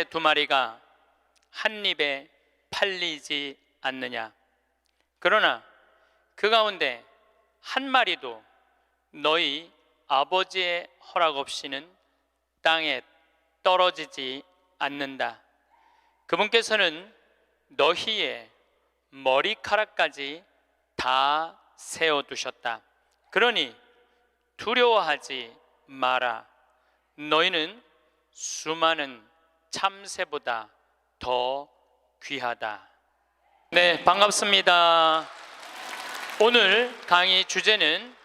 두 마리가 한 입에 팔리지 않느냐? 그러나 그 가운데 한 마리도 너희 아버지의 허락 없이는 땅에 떨어지지 않는다. 그분께서는 너희의 머리카락까지 다 세워두셨다. 그러니 두려워하지 마라. 너희는 수많은 참새보다 더 귀하다. 네, 반갑습니다. 오늘 강의 주제는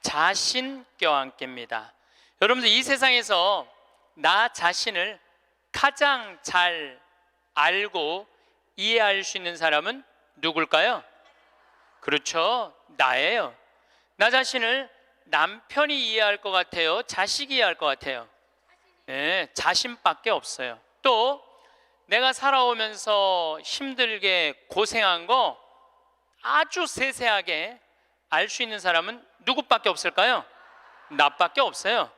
자신 껴안기입니다. 여러분들, 이 세상에서 나 자신을 가장 잘 알고 이해할 수 있는 사람은 누굴까요? 그렇죠, 나예요. 나 자신을 남편이 이해할 것 같아요? 자식이 이해할 것 같아요? 네, 자신밖에 없어요. 또 내가 살아오면서 힘들게 고생한 거 아주 세세하게 알 수 있는 사람은 누구밖에 없을까요? 나밖에 없어요.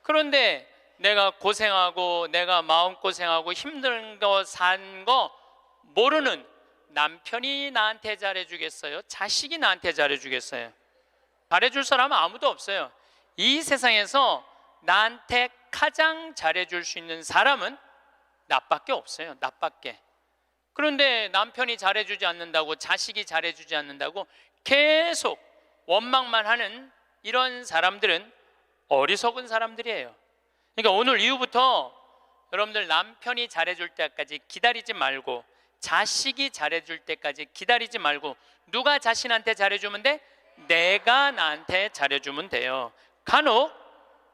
그런데 내가 고생하고 내가 마음고생하고 힘든 거 산 거 모르는 남편이 나한테 잘해주겠어요? 자식이 나한테 잘해주겠어요? 잘해줄 사람은 아무도 없어요. 이 세상에서 나한테 가장 잘해줄 수 있는 사람은 나밖에 없어요. 나밖에. 그런데 남편이 잘해주지 않는다고, 자식이 잘해주지 않는다고 계속 원망만 하는 이런 사람들은 어리석은 사람들이에요. 그러니까 오늘 이후부터 여러분들, 남편이 잘해줄 때까지 기다리지 말고, 자식이 잘해줄 때까지 기다리지 말고, 누가 자신한테 잘해주면 돼? 내가 나한테 잘해주면 돼요. 간혹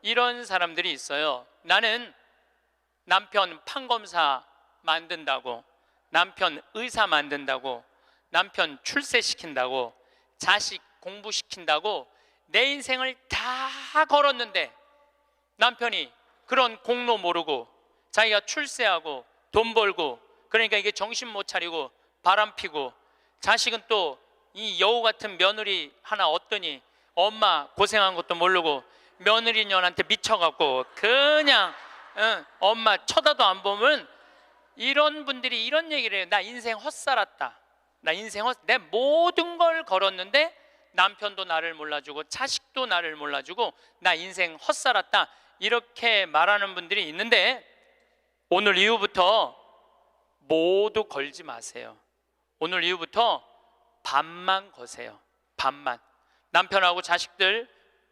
이런 사람들이 있어요. 나는 남편 판검사 만든다고, 남편 의사 만든다고, 남편 출세시킨다고, 자식 공부시킨다고 내 인생을 다 걸었는데 남편이 그런 공로 모르고 자기가 출세하고 돈 벌고, 그러니까 이게 정신 못 차리고 바람 피고, 자식은 또 이 여우 같은 며느리 하나 얻더니 엄마 고생한 것도 모르고 며느리년한테 미쳐갖고 그냥 엄마 쳐다도 안 보면, 이런 분들이 이런 얘기를 해요. 나 인생 헛살았다. 나 인생 내 모든 걸 걸었는데 남편도 나를 몰라주고 자식도 나를 몰라주고 나 인생 헛살았다. 이렇게 말하는 분들이 있는데, 오늘 이후부터 모두 걸지 마세요. 오늘 이후부터 반만 거세요. 반만. 남편하고 자식들,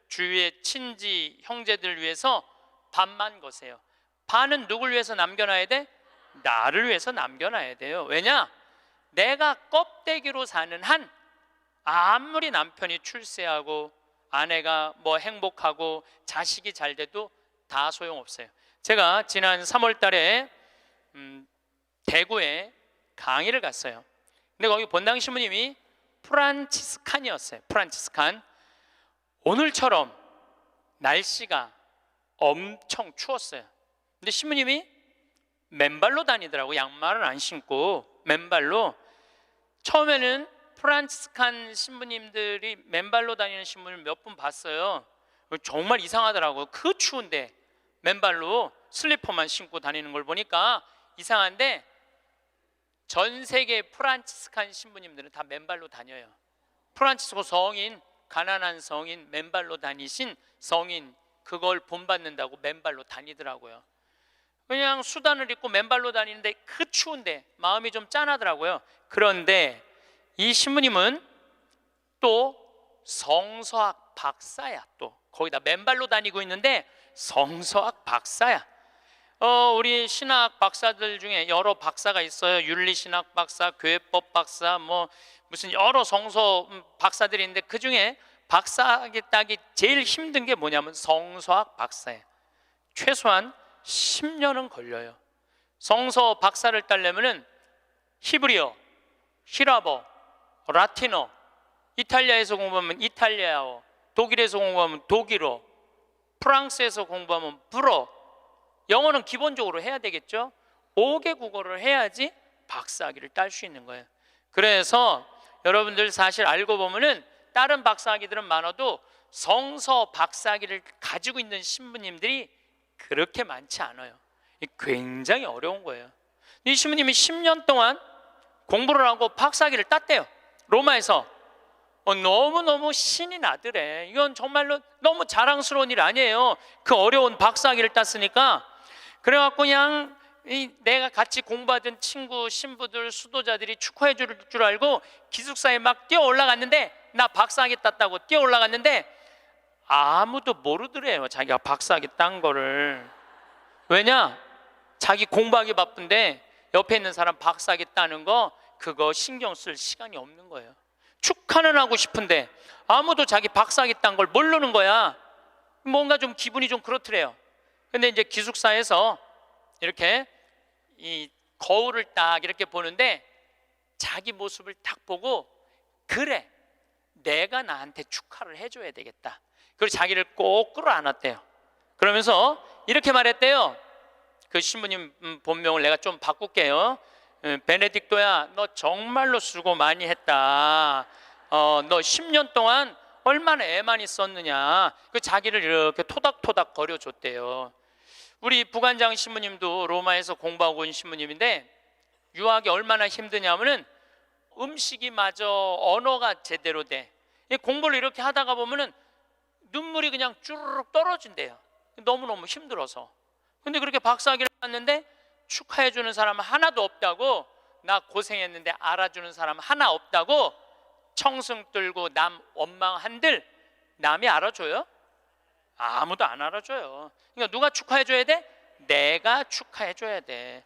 주위의 친지 형제들 위해서 반만 거세요. 반은 누굴 위해서 남겨놔야 돼? 나를 위해서 남겨놔야 돼요. 왜냐? 내가 껍데기로 사는 한, 아무리 남편이 출세하고 아내가 뭐 행복하고 자식이 잘 돼도 다 소용없어요. 제가 지난 3월 달에 대구에 강의를 갔어요. 근데 거기 본당 신부님이 프란치스칸이었어요. 프란치스칸. 오늘처럼 날씨가 엄청 추웠어요. 근데 신부님이 맨발로 다니더라고. 양말을 안 신고 맨발로. 처음에는 프란치스칸 신부님들이 맨발로 다니는 신부님을 몇 분 봤어요. 정말 이상하더라고요. 그 추운데 맨발로 슬리퍼만 신고 다니는 걸 보니까 이상한데, 전 세계 프란치스칸 신부님들은 다 맨발로 다녀요. 프란치스코 성인, 가난한 성인, 맨발로 다니신 성인, 그걸 본받는다고 맨발로 다니더라고요. 그냥 수단을 입고 맨발로 다니는데 그 추운데 마음이 좀 짠하더라고요. 그런데 이 신부님은 또 성서학 박사야. 또 거기다 맨발로 다니고 있는데 성서학 박사야. 우리 신학 박사들 중에 여러 박사가 있어요. 윤리신학 박사, 교회법 박사, 뭐 무슨 여러 성서 박사들이 있는데, 그 중에 박사학위 따기 제일 힘든 게 뭐냐면 성서학 박사예요. 최소한 10년은 걸려요. 성서 박사를 따려면은 히브리어, 히라버, 라틴어, 이탈리아에서 공부하면 이탈리아어, 독일에서 공부하면 독일어, 프랑스에서 공부하면 불어, 영어는 기본적으로 해야 되겠죠. 5개 국어를 해야지 박사학위를 딸 수 있는 거예요. 그래서 여러분들 사실 알고 보면은 다른 박사학위들은 많아도 성서 박사학위를 가지고 있는 신부님들이 그렇게 많지 않아요. 굉장히 어려운 거예요. 이 신부님이 10년 동안 공부를 하고 박사학위를 땄대요. 로마에서. 너무너무 신이 나더래. 이건 정말로 너무 자랑스러운 일 아니에요. 그 어려운 박사학위를 땄으니까. 그래갖고 그냥 내가 같이 공부하던 친구, 신부들, 수도자들이 축하해 줄 줄 알고 기숙사에 막 뛰어 올라갔는데, 나 박사학위 땄다고 뛰어 올라갔는데 아무도 모르더래요, 자기가 박사학위 딴 거를. 왜냐? 자기 공부하기 바쁜데 옆에 있는 사람 박사학위 따는 거 그거 신경 쓸 시간이 없는 거예요. 축하는 하고 싶은데 아무도 자기 박사학위 딴 걸 모르는 거야. 뭔가 좀 기분이 좀 그렇더래요. 근데 이제 기숙사에서 이렇게 이 거울을 딱 이렇게 보는데 자기 모습을 딱 보고, 그래, 내가 나한테 축하를 해줘야 되겠다. 그리고 자기를 꼭 끌어안았대요. 그러면서 이렇게 말했대요. 그 신부님 본명을 내가 좀 바꿀게요. 베네딕토야, 너 정말로 수고 많이 했다. 너 10년 동안 얼마나 애많이 썼느냐. 그 자기를 이렇게 토닥토닥 거려줬대요. 우리 부관장 신부님도 로마에서 공부하고 온 신부님인데 유학이 얼마나 힘드냐면은 음식이 마저 언어가 제대로 돼. 공부를 이렇게 하다가 보면은 눈물이 그냥 쭈르륵 떨어진대요. 너무너무 힘들어서. 근데 그렇게 박사학위를 땄는데 축하해주는 사람 하나도 없다고, 나 고생했는데 알아주는 사람 하나 없다고 청승 들고 남 원망한들 남이 알아줘요? 아무도 안 알아줘요. 그러니까 누가 축하해줘야 돼? 내가 축하해줘야 돼.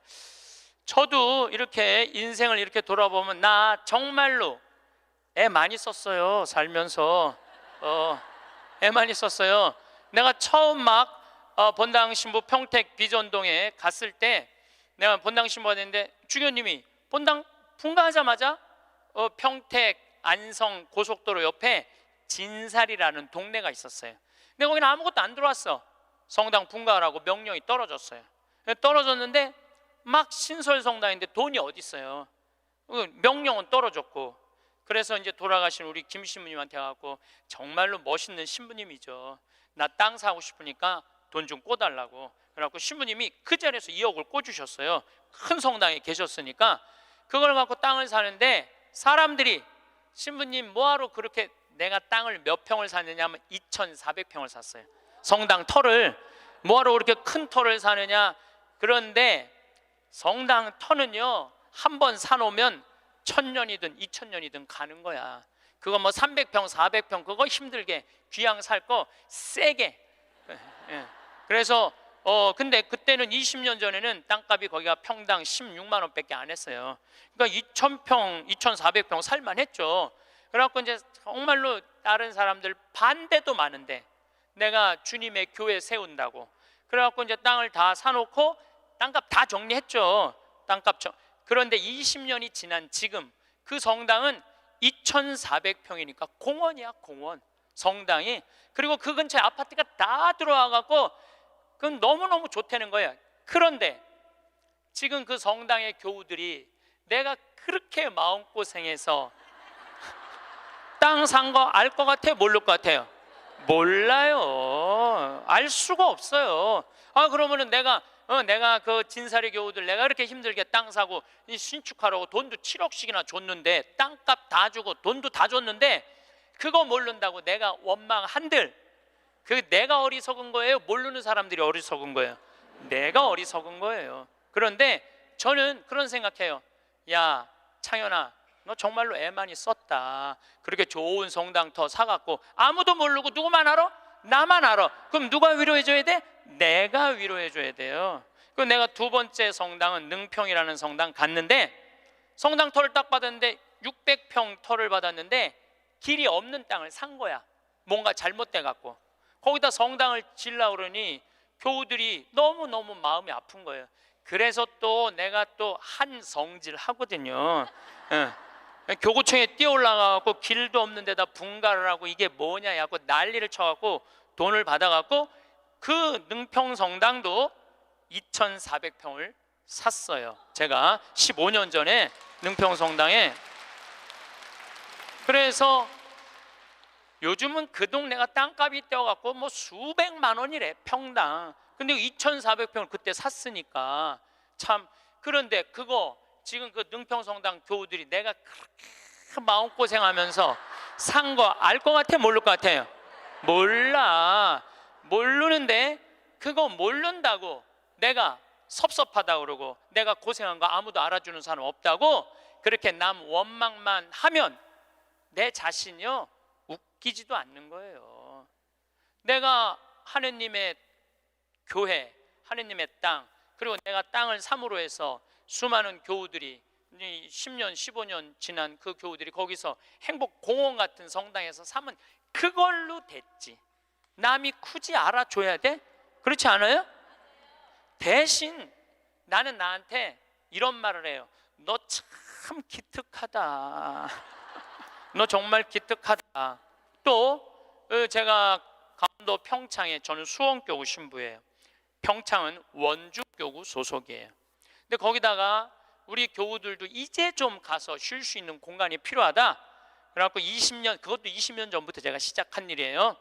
저도 이렇게 인생을 이렇게 돌아보면 나 정말로 애 많이 썼어요. 살면서 애 많이 썼어요. 내가 처음 막 본당 신부 평택 비전동에 갔을 때 내가 본당 신부가 됐는데 주교님이 본당 분가하자마자 평택 안성 고속도로 옆에 진살이라는 동네가 있었어요. 근데 거기는 아무것도 안 들어왔어. 성당 분가하라고 명령이 떨어졌어요. 떨어졌는데 막 신설성당인데 돈이 어디 있어요. 명령은 떨어졌고. 그래서 이제 돌아가신 우리 김 신부님한테 가고, 정말로 멋있는 신부님이죠. 나 땅 사고 싶으니까 돈 좀 꿔달라고. 그래갖고 신부님이 그 자리에서 2억을 꿔주셨어요. 큰 성당에 계셨으니까. 그걸 갖고 땅을 사는데 사람들이 신부님 뭐하러 그렇게, 내가 땅을 몇 평을 샀느냐 하면 2,400평을 샀어요. 성당 터를 뭐하러 그렇게 큰 터를 사느냐. 그런데 성당 터는요, 한 번 사놓으면 1,000년이든 2,000년이든 가는 거야. 그거 뭐 300평 400평 그거 힘들게 귀양 살 거 세게. 그래서 근데 그때는 20년 전에는 땅값이 거기가 평당 16만 원밖에 안 했어요. 그러니까 2,000평 2,400평 살만 했죠. 그래갖고 이제 정말로 다른 사람들 반대도 많은데 내가 주님의 교회 세운다고 그래갖고 이제 땅을 다 사놓고 땅값 다 정리했죠. 그런데 20년이 지난 지금 그 성당은 2,400평이니까 공원이야, 공원. 성당이. 그리고 그 근처에 아파트가 다 들어와갖고 그건 너무너무 좋다는 거예요. 그런데 지금 그 성당의 교우들이 내가 그렇게 마음고생해서 땅 산 거 알 것 같아요? 모를 것 같아요? 몰라요. 알 수가 없어요. 그러면은 내가 그 진사리 교우들 내가 이렇게 힘들게 땅 사고 신축하라고 돈도 7억씩이나 줬는데, 땅값 다 주고 돈도 다 줬는데 그거 모른다고 내가 원망한들, 그 내가 어리석은 거예요? 모르는 사람들이 어리석은 거예요? 내가 어리석은 거예요. 그런데 저는 그런 생각해요. 야, 창현아, 너 정말로 애 많이 썼다. 그렇게 좋은 성당터 사갖고 아무도 모르고 누구만 알아? 나만 알아. 그럼 누가 위로해줘야 돼? 내가 위로해줘야 돼요. 그 내가 두 번째 성당은 능평이라는 성당 갔는데, 성당 터를 딱 받았는데 600평 터를 받았는데 길이 없는 땅을 산 거야. 뭔가 잘못돼 갖고 거기다 성당을 지으려고 그러니 교우들이 너무너무 마음이 아픈 거예요. 그래서 또 내가 또 한 성질 하거든요. 교구청에 뛰어 올라가고 길도 없는 데다 분가를 하고 이게 뭐냐 하고 난리를 쳐갖고 돈을 받아갖고 그 능평 성당도 2,400평을 샀어요. 제가 15년 전에 능평 성당에. 그래서 요즘은 그 동네가 땅값이 뛰어갖고 뭐 수백만 원이래, 평당. 근데 2,400평을 그때 샀으니까 참. 그런데 그거 지금 그 능평성당 교우들이 내가 그렇게 마음고생하면서 산 거 알 것 같아, 모를 것 같아요? 몰라. 모르는데 그거 모른다고 내가 섭섭하다고 그러고 내가 고생한 거 아무도 알아주는 사람 없다고 그렇게 남 원망만 하면 내 자신이요 웃기지도 않는 거예요. 내가 하느님의 교회, 하느님의 땅, 그리고 내가 땅을 삼으로 해서 수많은 교우들이 10년, 15년 지난 그 교우들이 거기서 행복공원 같은 성당에서 삼은 그걸로 됐지. 남이 굳이 알아줘야 돼? 그렇지 않아요? 대신 나는 나한테 이런 말을 해요. 너 참 기특하다. 너 정말 기특하다. 또 제가 강원도 평창에, 저는 수원교구 신부예요. 평창은 원주교구 소속이에요. 근데 거기다가 우리 교우들도 이제 좀 가서 쉴 수 있는 공간이 필요하다. 그래갖고 20년, 그것도 20년 전부터 제가 시작한 일이에요.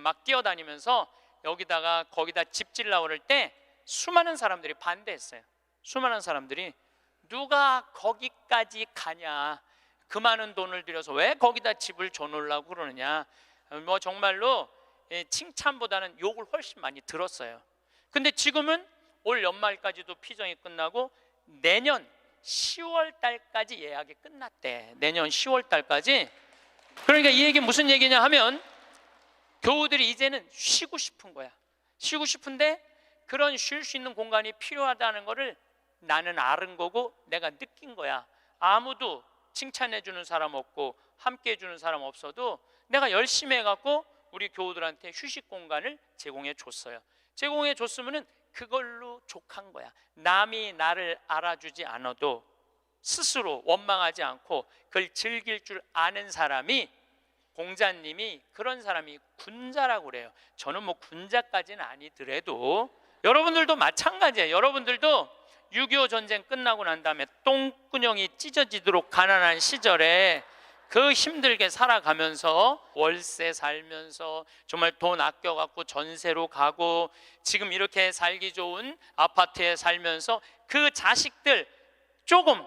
막 뛰어다니면서 거기다 집 질라고 그럴 때 수많은 사람들이 반대했어요. 수많은 사람들이 누가 거기까지 가냐, 그 많은 돈을 들여서 왜 거기다 집을 줘놓으려고 그러느냐, 뭐 정말로 칭찬보다는 욕을 훨씬 많이 들었어요. 근데 지금은 올 연말까지도 피정이 끝나고 내년 10월 달까지 예약이 끝났대. 내년 10월 달까지. 그러니까 이 얘기 무슨 얘기냐 하면 교우들이 이제는 쉬고 싶은 거야. 쉬고 싶은데 그런 쉴 수 있는 공간이 필요하다는 거를 나는 아는 거고 내가 느낀 거야. 아무도 칭찬해 주는 사람 없고 함께 해 주는 사람 없어도 내가 열심히 해갖고 우리 교우들한테 휴식 공간을 제공해 줬어요. 제공해 줬으면은 그걸로 족한 거야. 남이 나를 알아주지 않아도 스스로 원망하지 않고 그걸 즐길 줄 아는 사람이, 공자님이 그런 사람이 군자라고 그래요. 저는 뭐 군자까지는 아니더라도 여러분들도 마찬가지예요. 여러분들도 6.25 전쟁 끝나고 난 다음에 똥구녕이 찢어지도록 가난한 시절에 그 힘들게 살아가면서 월세 살면서 정말 돈 아껴갖고 전세로 가고 지금 이렇게 살기 좋은 아파트에 살면서 그 자식들 조금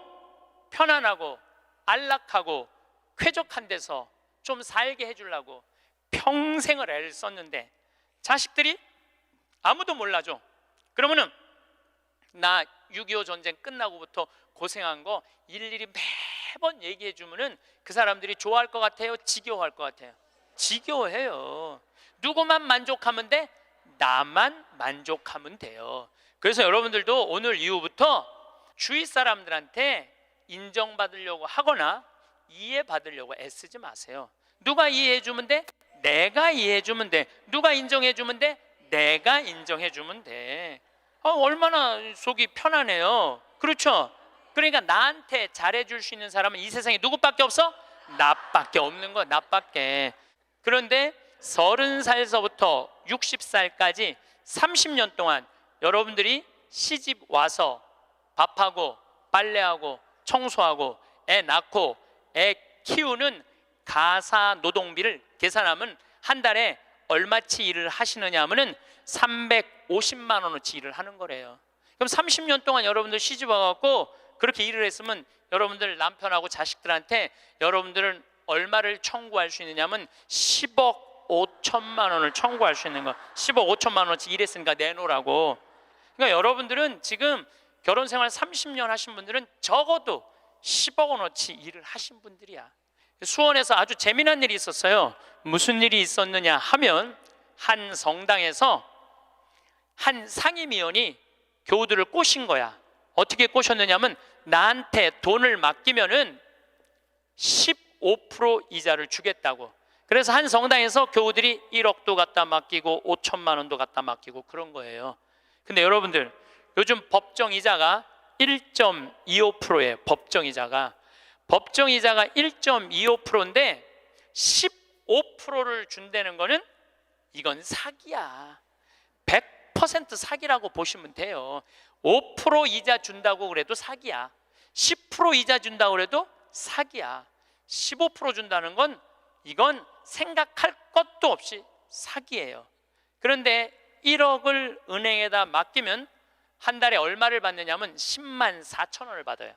편안하고 안락하고 쾌적한 데서 좀 살게 해주려고 평생을 애를 썼는데 자식들이 아무도 몰라줘. 그러면은 나 6.25 전쟁 끝나고부터 고생한 거 일일이 매번 얘기해 주면은 그 사람들이 좋아할 것 같아요? 지겨워할 것 같아요? 지겨워해요. 누구만 만족하면 돼? 나만 만족하면 돼요. 그래서 여러분들도 오늘 이후부터 주위 사람들한테 인정받으려고 하거나 이해받으려고 애쓰지 마세요. 누가 이해해 주면 돼? 내가 이해해 주면 돼. 누가 인정해 주면 돼? 내가 인정해 주면 돼. 얼마나 속이 편하네요. 그렇죠? 그러니까 나한테 잘해줄 수 있는 사람은 이 세상에 누구밖에 없어? 나밖에 없는 거야. 나밖에. 그런데 30살서부터 60살까지 30년 동안 여러분들이 시집 와서 밥하고 빨래하고 청소하고 애 낳고 애 키우는 가사 노동비를 계산하면 한 달에 얼마치 일을 하시느냐 하면은 350만 원어치 일을 하는 거래요. 그럼 30년 동안 여러분들 시집 와갖고 그렇게 일을 했으면 여러분들 남편하고 자식들한테 여러분들은 얼마를 청구할 수 있느냐면 10억 5천만 원을 청구할 수 있는 거. 10억 5천만 원어치 일했으니까 내놓으라고. 그러니까 여러분들은 지금 결혼 생활 30년 하신 분들은 적어도 10억 원어치 일을 하신 분들이야. 수원에서 아주 재미난 일이 있었어요. 무슨 일이 있었느냐 하면 한 성당에서 한 상임위원이 교우들을 꼬신 거야. 어떻게 꼬셨느냐면 나한테 돈을 맡기면은 15% 이자를 주겠다고. 그래서 한 성당에서 교우들이 1억도 갖다 맡기고 5천만 원도 갖다 맡기고 그런 거예요. 근데 여러분들 요즘 법정 이자가 1.25%예요. 법정 이자가 1.25%인데 15%를 준다는 거는 이건 사기야. 100% 사기라고 보시면 돼요. 5% 이자 준다고 그래도 사기야. 10% 이자 준다고 그래도 사기야. 15% 준다는 건 이건 생각할 것도 없이 사기예요. 그런데 1억을 은행에다 맡기면 한 달에 얼마를 받느냐면 10만 4천 원을 받아요.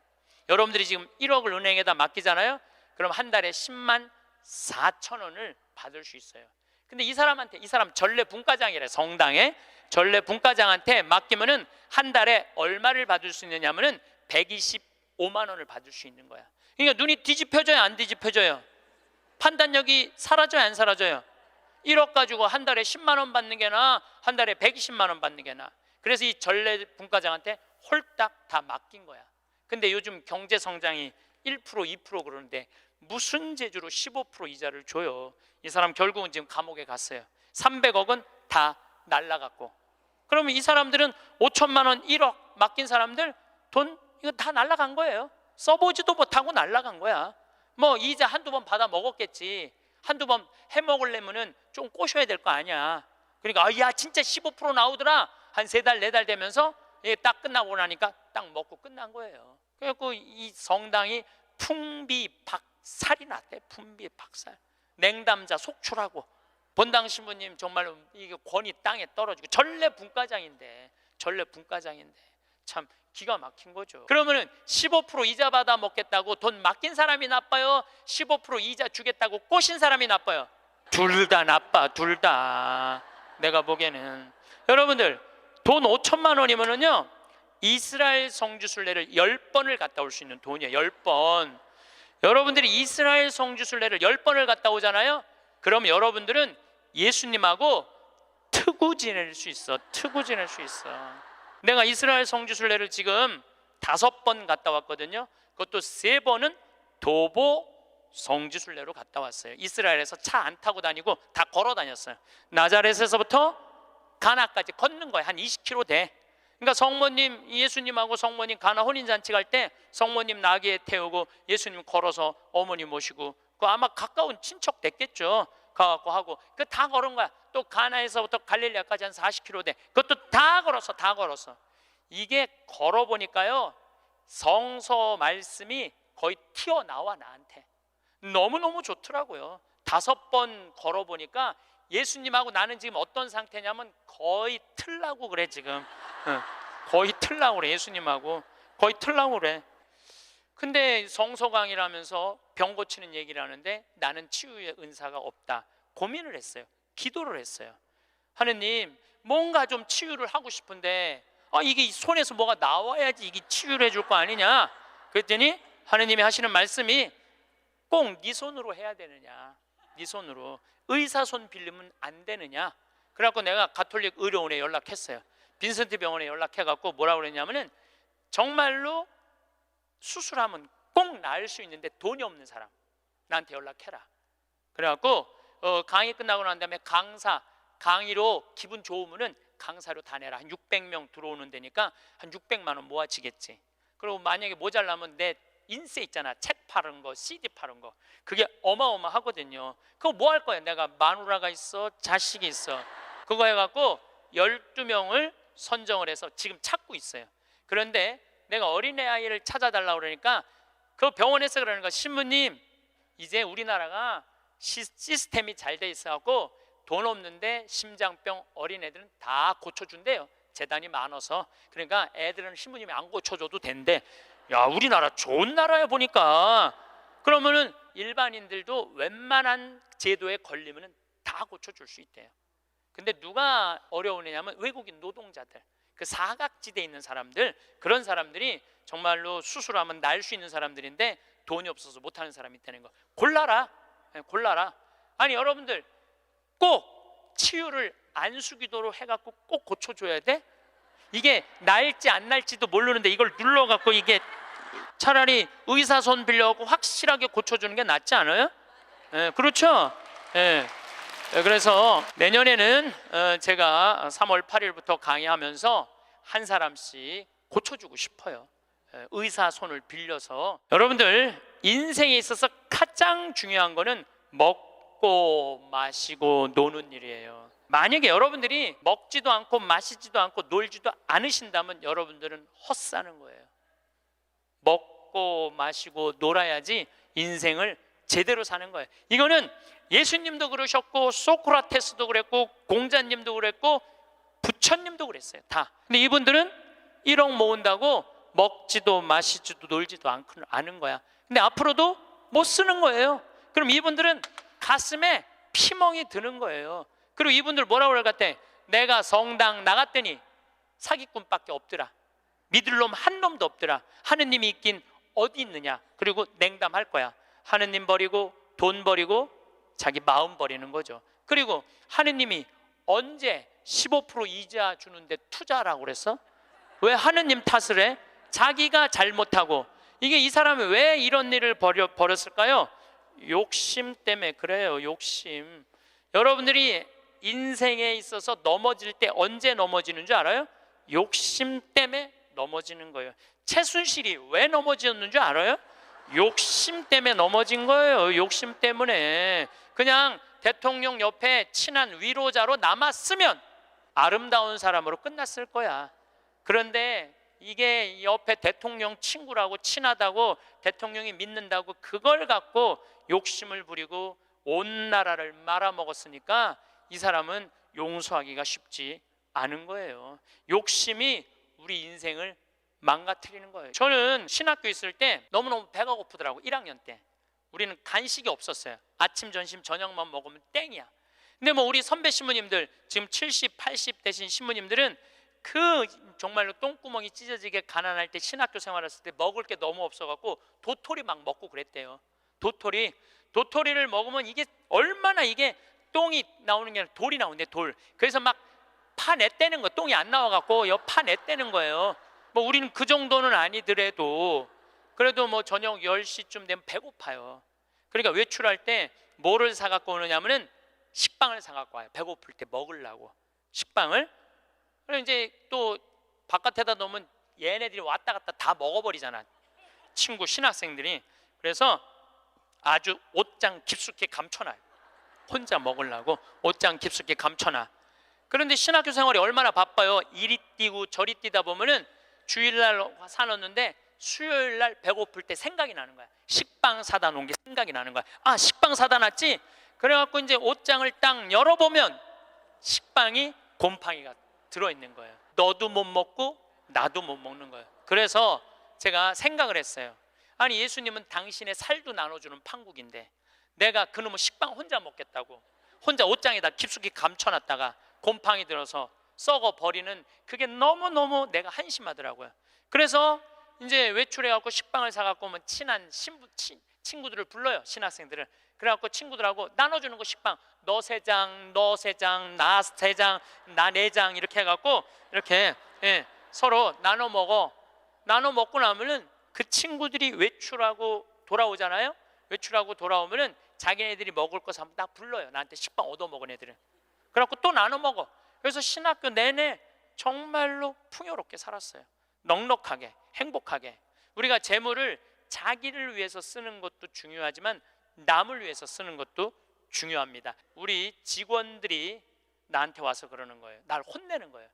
여러분들이 지금 1억을 은행에다 맡기잖아요. 그럼 한 달에 10만 4천 원을 받을 수 있어요. 근데 이 사람 전례 분과장이래. 성당에 전례 분과장한테 맡기면은 한 달에 얼마를 받을 수 있느냐면은 125만 원을 받을 수 있는 거야. 그러니까 눈이 뒤집혀져요, 안 뒤집혀져요? 판단력이 사라져요, 안 사라져요? 1억 가지고 한 달에 10만 원 받는 게 나아, 한 달에 120만 원 받는 게 나아. 그래서 이 전례 분과장한테 홀딱 다 맡긴 거야. 근데 요즘 경제 성장이 1%, 2% 그러는데 무슨 재주로 15% 이자를 줘요? 이 사람 결국은 지금 감옥에 갔어요. 300억은 다 날라갔고. 그러면 이 사람들은 5천만 원, 1억 맡긴 사람들 돈 이거 다 날라간 거예요. 써보지도 못하고 날라간 거야. 뭐 이자 한두 번 받아 먹었겠지. 한두 번 해먹으려면은 좀 꼬셔야 될 거 아니야. 그러니까 야 진짜 15% 나오더라. 한 3달, 4달 되면서 딱 끝나고 나니까 딱 먹고 끝난 거예요. 그래갖고 이 성당이 풍비박살이 났대. 풍비박살. 냉담자 속출하고. 본당 신부님 정말로 이게 권위 땅에 떨어지고 전례 분과장인데 참 기가 막힌 거죠. 그러면은 15% 이자 받아 먹겠다고 돈 맡긴 사람이 나빠요? 15% 이자 주겠다고 꼬신 사람이 나빠요? 둘 다 나빠. 둘 다. 내가 보기에는 여러분들 돈 5천만 원이면은요 이스라엘 성지순례를 10번을 갔다 올 수 있는 돈이에요. 10번. 여러분들이 이스라엘 성지순례를 10번을 갔다 오잖아요. 그럼 여러분들은 예수님하고 트고 지낼 수 있어. 트고 지낼 수 있어. 내가 이스라엘 성지순례를 지금 5번 갔다 왔거든요. 그것도 3번은 도보 성지순례로 갔다 왔어요. 이스라엘에서 차 안 타고 다니고 다 걸어 다녔어요. 나자렛에서부터 가나까지 걷는 거예요. 한 20km 돼. 그러니까 성모님, 예수님하고 성모님 가나 혼인잔치 갈 때 성모님 나귀에 태우고 예수님 걸어서 어머니 모시고 그 아마 가까운 친척 됐겠죠. 가갖고 하고 그 다 걸은 거야. 또 가나에서부터 갈릴리아까지 한 40km 돼. 그것도 다 걸었어. 이게 걸어보니까요 성서 말씀이 거의 튀어나와 나한테. 너무너무 좋더라고요. 5번 걸어보니까 예수님하고 나는 지금 어떤 상태냐면 거의 틀라고 그래 지금. 거의 틀라고 그래. 예수님하고 거의 틀라고 그래. 근데 성서 강의라면서 병 고치는 얘기를 하는데 나는 치유의 은사가 없다. 고민을 했어요. 기도를 했어요. 하느님 뭔가 좀 치유를 하고 싶은데 이게 손에서 뭐가 나와야지 이게 치유를 해줄 거 아니냐. 그랬더니 하느님이 하시는 말씀이 꼭 네 손으로 해야 되느냐. 네 손으로. 의사 손 빌리면 안 되느냐. 그래갖고 내가 가톨릭 의료원에 연락했어요. 빈센트 병원에 연락해갖고 뭐라고 그랬냐면은 정말로 수술하면 꼭 나을 수 있는데 돈이 없는 사람 나한테 연락해라. 그래갖고 강의 끝나고 난 다음에 강의로 기분 좋으면은 강사료 다 내라. 한 600명 들어오는 데니까 한 600만 원 모아지겠지. 그리고 만약에 모자라면 내 인세 있잖아. 책 파는 거, CD 파는 거. 그게 어마어마하거든요. 그거 뭐 할 거야? 내가 마누라가 있어, 자식이 있어. 그거 해갖고 12명을 선정을 해서 지금 찾고 있어요. 그런데 내가 어린애 아이를 찾아달라고 그러니까 그 병원에서 그러는 거, 신부님 이제 우리나라가 시스템이 잘 돼 있어갖고 돈 없는데 심장병 어린애들은 다 고쳐준대요. 재단이 많아서. 그러니까 애들은 신부님이 안 고쳐줘도 된대. 야, 우리나라 좋은 나라야 보니까. 그러면은 일반인들도 웬만한 제도에 걸리면은 다 고쳐줄 수 있대요. 근데 누가 어려우냐면 외국인 노동자들, 그 사각지대에 있는 사람들, 그런 사람들이 정말로 수술하면 날 수 있는 사람들인데 돈이 없어서 못하는 사람이 있다는 거. 골라라. 아니 여러분들 꼭 치유를 안수기도로 해갖고 꼭 고쳐줘야 돼? 이게 날지 안 날지도 모르는데 이걸 눌러갖고 이게 차라리 의사 손 빌려갖고 확실하게 고쳐주는 게 낫지 않아요? 그렇죠? 그래서 내년에는 제가 3월 8일부터 강의하면서 한 사람씩 고쳐주고 싶어요. 의사 손을 빌려서. 여러분들 인생에 있어서 가장 중요한 거는 먹고 마시고 노는 일이에요. 만약에 여러분들이 먹지도 않고 마시지도 않고 놀지도 않으신다면 여러분들은 헛사는 거예요. 먹고 마시고 놀아야지 인생을 제대로 사는 거예요. 이거는 예수님도 그러셨고 소크라테스도 그랬고 공자님도 그랬고 부처님도 그랬어요. 다. 근데 이분들은 1억 모은다고 먹지도 마시지도 놀지도 않은 거야. 근데 앞으로도 못 쓰는 거예요. 그럼 이분들은 가슴에 피멍이 드는 거예요. 그리고 이분들 뭐라고 그럴 것 같아? 내가 성당 나갔더니 사기꾼밖에 없더라. 믿을 놈 한 놈도 없더라. 하느님이 있긴 어디 있느냐. 그리고 냉담할 거야. 하느님 버리고 돈 버리고 자기 마음 버리는 거죠. 그리고 하느님이 언제 15% 이자 주는데 투자라고 그랬어? 왜 하느님 탓을 해? 자기가 잘못하고. 이게 이 사람이 왜 이런 일을 벌였을까요? 욕심 때문에 그래요. 욕심. 여러분들이 인생에 있어서 넘어질 때 언제 넘어지는 줄 알아요? 욕심 때문에 넘어지는 거예요. 최순실이 왜 넘어졌는 줄 알아요? 욕심 때문에 넘어진 거예요. 욕심 때문에. 그냥 대통령 옆에 친한 위로자로 남았으면 아름다운 사람으로 끝났을 거야. 그런데 이게 옆에 대통령 친구라고 친하다고 대통령이 믿는다고 그걸 갖고 욕심을 부리고 온 나라를 말아먹었으니까 이 사람은 용서하기가 쉽지 않은 거예요. 욕심이 우리 인생을 망가뜨리는 거예요. 저는 신학교 있을 때 너무너무 배가 고프더라고. 1학년 때 우리는 간식이 없었어요. 아침, 점심, 저녁만 먹으면 땡이야. 근데 뭐 우리 선배 신부님들 지금 70, 80 되신 신부님들은 그 정말로 똥구멍이 찢어지게 가난할 때 신학교 생활했을 때 먹을 게 너무 없어갖고 도토리 막 먹고 그랬대요. 도토리를 먹으면 이게 얼마나 이게 똥이 나오는 게 아니라 돌이 나오는데 돌. 그래서 막 파냈다는 거. 똥이 안 나와갖고 파냈다는 거예요. 뭐 우리는 그 정도는 아니더라도 그래도 뭐 저녁 10시쯤 되면 배고파요. 그러니까 외출할 때 뭐를 사갖고 오느냐면은 식빵을 사갖고 와요. 배고플 때 먹으려고 식빵을. 그럼 이제 또 바깥에다 놓으면 얘네들이 왔다 갔다 다 먹어버리잖아. 친구 신학생들이. 그래서 아주 옷장 깊숙이 감춰놔요. 혼자 먹으려고 옷장 깊숙이 감춰놔. 그런데 신학교 생활이 얼마나 바빠요. 이리 뛰고 저리 뛰다 보면은 주일날 사놓는데 수요일날 배고플 때 생각이 나는 거야. 식빵 사다 놓은 게 생각이 나는 거야. 아, 식빵 사다 놨지? 그래갖고 이제 옷장을 딱 열어보면 식빵이 곰팡이가 들어있는 거예요. 너도 못 먹고 나도 못 먹는 거예요. 그래서 제가 생각을 했어요. 아니, 예수님은 당신의 살도 나눠주는 판국인데 내가 그놈의 식빵 혼자 먹겠다고 혼자 옷장에다 깊숙이 감춰놨다가 곰팡이 들어서 썩어 버리는 그게 너무너무 내가 한심하더라고요. 그래서 이제 외출해갖고 식빵을 사갖고 오면 친한 친구들을 불러요. 신학생들을. 그래갖고 친구들하고 나눠주는 거 식빵. 너 3장, 너 3장, 나 3장, 나 4장 이렇게 해갖고 이렇게 서로 나눠 먹어. 나눠 먹고 나면은 그 친구들이 외출하고 돌아오잖아요. 외출하고 돌아오면은 자기네들이 먹을 거 사면 다 불러요. 나한테 식빵 얻어 먹은 애들은. 그래갖고 또 나눠 먹어. 그래서 신학교 내내 정말로 풍요롭게 살았어요. 넉넉하게, 행복하게. 우리가 재물을 자기를 위해서 쓰는 것도 중요하지만 남을 위해서 쓰는 것도 중요합니다. 우리 직원들이 나한테 와서 그러는 거예요. 날 혼내는 거예요.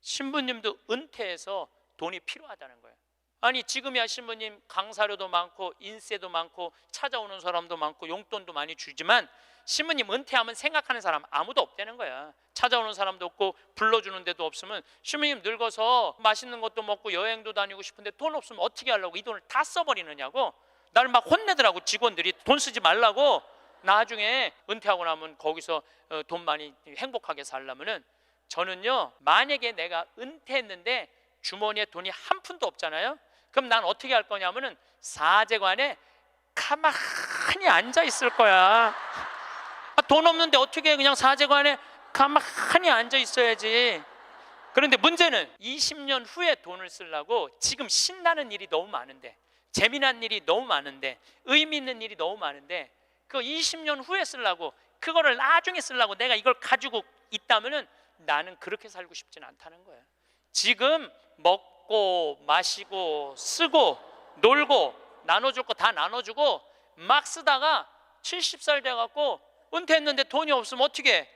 신부님도 은퇴해서 돈이 필요하다는 거예요. 아니, 지금이야 신부님 강사료도 많고 인세도 많고 찾아오는 사람도 많고 용돈도 많이 주지만 신부님 은퇴하면 생각하는 사람 아무도 없다는 거야. 찾아오는 사람도 없고 불러주는 데도 없으면 신부님 늙어서 맛있는 것도 먹고 여행도 다니고 싶은데 돈 없으면 어떻게 하려고 이 돈을 다 써버리느냐고 나를 막 혼내더라고. 직원들이 돈 쓰지 말라고. 나중에 은퇴하고 나면 거기서 돈 많이 행복하게 살려면은 저는요, 만약에 내가 은퇴했는데 주머니에 돈이 한 푼도 없잖아요. 그럼 난 어떻게 할 거냐면은 사제관에 가만히 앉아 있을 거야. 돈 없는데 어떻게 그냥 사제관에 가만히 앉아 있어야지. 그런데 문제는 20년 후에 돈을 쓰려고 지금 신나는 일이 너무 많은데, 재미난 일이 너무 많은데, 의미 있는 일이 너무 많은데 그 20년 후에 쓰려고, 그거를 나중에 쓰려고 내가 이걸 가지고 있다면은 나는 그렇게 살고 싶진 않다는 거예요. 지금 먹고 마시고 쓰고 놀고 나눠줄 거 다 나눠주고 막 쓰다가 70살 돼갖고 은퇴했는데 돈이 없으면 어떻게 해?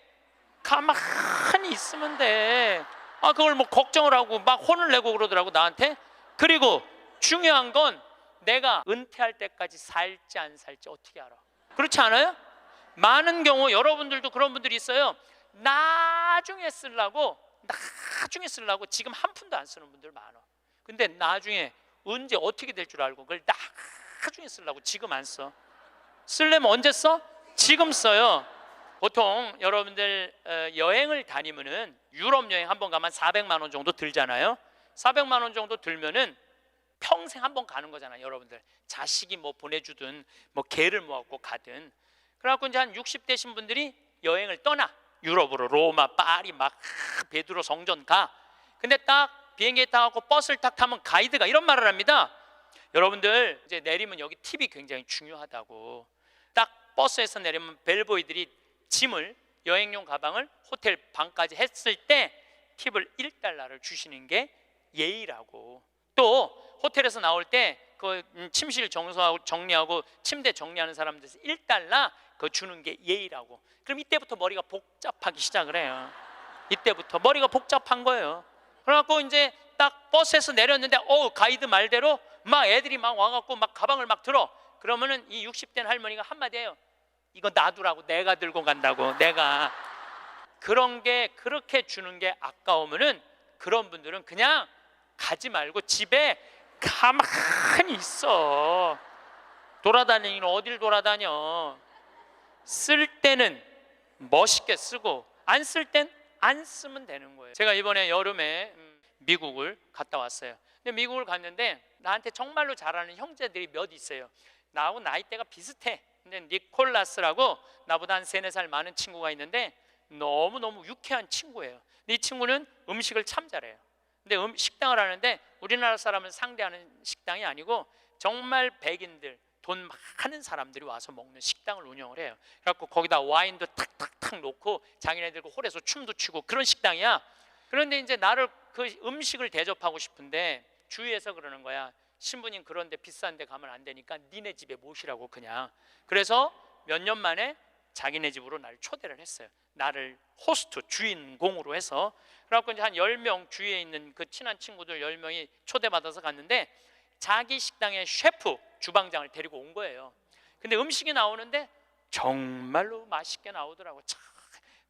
가만히 있으면 돼. 그걸 뭐 걱정을 하고 막 혼을 내고 그러더라고 나한테. 그리고 중요한 건 내가 은퇴할 때까지 살지 안 살지 어떻게 알아? 그렇지 않아요? 많은 경우 여러분들도 그런 분들이 있어요. 나중에 쓰려고 지금 한 푼도 안 쓰는 분들 많아. 근데 나중에 언제 어떻게 될 줄 알고 그걸 나중에 쓰려고 지금 안 써. 쓰려면 언제 써? 지금 써요. 보통 여러분들 여행을 다니면은 유럽 여행 한번 가면 400만 원 정도 들잖아요. 400만 원 정도 들면은 평생 한번 가는 거잖아요. 여러분들 자식이 뭐 보내주든 뭐 개를 모아갖고 가든. 그래갖고 이제 한 60 되신 분들이 여행을 떠나. 유럽으로 로마, 파리 막 베드로 성전 가. 근데 딱 비행기에 타고 버스를 딱 타면 가이드가 이런 말을 합니다. 여러분들 이제 내리면 여기 팁이 굉장히 중요하다고. 딱 버스에서 내리면 벨보이들이 짐을 여행용 가방을 호텔 방까지 했을 때 팁을 1달러를 주시는 게 예의라고. 또 호텔에서 나올 때 그 침실 청소하고 정리하고 침대 정리하는 사람들에서 1달러 그거 주는 게 예의라고. 그럼 이때부터 머리가 복잡하기 시작을 해요. 이때부터 머리가 복잡한 거예요. 그래갖고 이제 딱 버스에서 내렸는데 가이드 말대로 막 애들이 막 와갖고 막 가방을 막 들어. 그러면은 이 60대 할머니가 한마디 해요. 이거 놔두라고. 내가 들고 간다고. 내가. 그런 게 그렇게 주는 게 아까우면은 그런 분들은 그냥 가지 말고 집에 가만히 있어. 돌아다니는 어딜 돌아다녀. 쓸 때는 멋있게 쓰고 안 쓸 땐 안 쓰면 되는 거예요. 제가 이번에 여름에 미국을 갔다 왔어요. 근데 미국을 갔는데 나한테 정말로 잘하는 형제들이 몇 있어요. 나하고 나이대가 비슷해. 근데 니콜라스라고 나보다 한 3-4살 많은 친구가 있는데 너무너무 유쾌한 친구예요. 이 친구는 음식을 참 잘해요. 근데 식당을 하는데 우리나라 사람을 상대하는 식당이 아니고 정말 백인들, 돈 많은 사람들이 와서 먹는 식당을 운영을 해요. 그래갖고 거기다 와인도 탁탁탁 놓고 자기네들 홀에서 춤도 추고 그런 식당이야. 그런데 이제 나를 그 음식을 대접하고 싶은데 주위에서 그러는 거야. 신부님 그런데 비싼 데 가면 안 되니까 니네 집에 모시라고 그냥. 그래서 몇 년 만에 자기네 집으로 나를 초대를 했어요. 나를 호스트, 주인공으로 해서. 그래갖고 이제 한 10명 주위에 있는 그 친한 친구들 10명이 초대받아서 갔는데 자기 식당의 셰프, 주방장을 데리고 온 거예요. 근데 음식이 나오는데 정말로 맛있게 나오더라고. 참